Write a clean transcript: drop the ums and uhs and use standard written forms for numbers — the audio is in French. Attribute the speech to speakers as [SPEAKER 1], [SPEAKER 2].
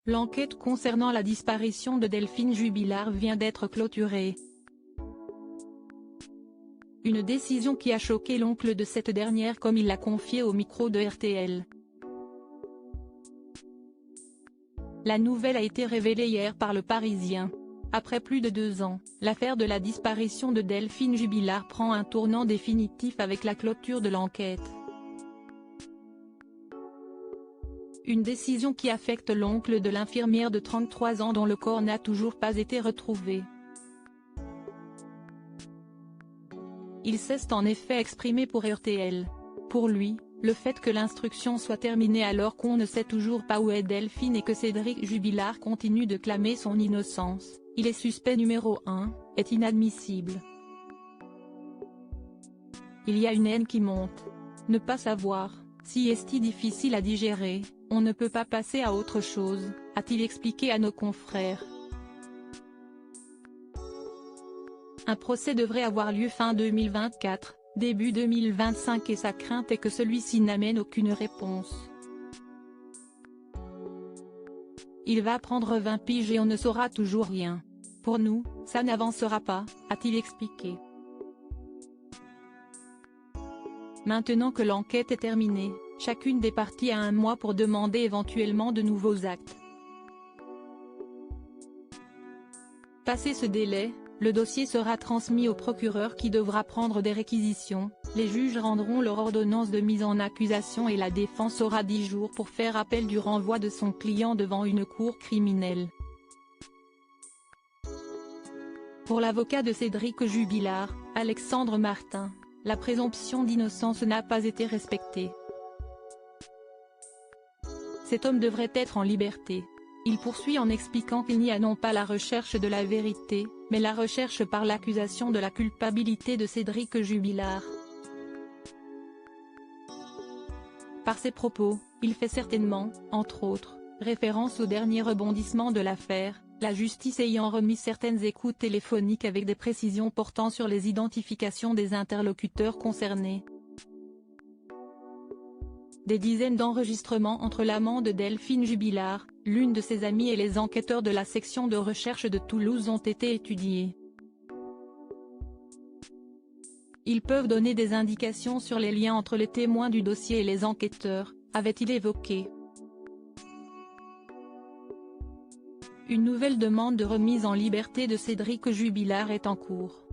[SPEAKER 1] L'enquête concernant la disparition de Delphine Jubilard vient d'être clôturée. Une décision qui a choqué l'oncle de cette dernière comme il l'a confié au micro de RTL. La nouvelle a été révélée hier par Le Parisien. Après plus de 2 ans, l'affaire de la disparition de Delphine Jubilard prend un tournant définitif avec la clôture de l'enquête. Une décision qui affecte l'oncle de l'infirmière de 33 ans dont le corps n'a toujours pas été retrouvé. Il s'est en effet exprimé pour RTL. Pour lui, le fait que l'instruction soit terminée alors qu'on ne sait toujours pas où est Delphine et que Cédric Jubilard continue de clamer son innocence, il est suspect numéro 1, est inadmissible. Il y a une haine qui monte. Ne pas savoir, si est difficile à digérer, on ne peut pas passer à autre chose, a-t-il expliqué à nos confrères. Un procès devrait avoir lieu fin 2024, début 2025 et sa crainte est que celui-ci n'amène aucune réponse. Il va prendre 20 piges et on ne saura toujours rien. Pour nous, ça n'avancera pas, a-t-il expliqué. Maintenant que l'enquête est terminée, chacune des parties a un mois pour demander éventuellement de nouveaux actes. Passé ce délai, le dossier sera transmis au procureur qui devra prendre des réquisitions, les juges rendront leur ordonnance de mise en accusation et la défense aura 10 jours pour faire appel du renvoi de son client devant une cour criminelle. Pour l'avocat de Cédric Jubilard, Alexandre Martin, la présomption d'innocence n'a pas été respectée. Cet homme devrait être en liberté. Il poursuit en expliquant qu'il n'y a non pas la recherche de la vérité, mais la recherche par l'accusation de la culpabilité de Cédric Jubilard. Par ses propos, il fait certainement, entre autres, référence au dernier rebondissement de l'affaire, la justice ayant remis certaines écoutes téléphoniques avec des précisions portant sur les identifications des interlocuteurs concernés. Des dizaines d'enregistrements entre l'amant de Delphine Jubilard, l'une de ses amies et les enquêteurs de la section de recherche de Toulouse ont été étudiés. Ils peuvent donner des indications sur les liens entre les témoins du dossier et les enquêteurs, avait-il évoqué. Une nouvelle demande de remise en liberté de Cédric Jubilard est en cours.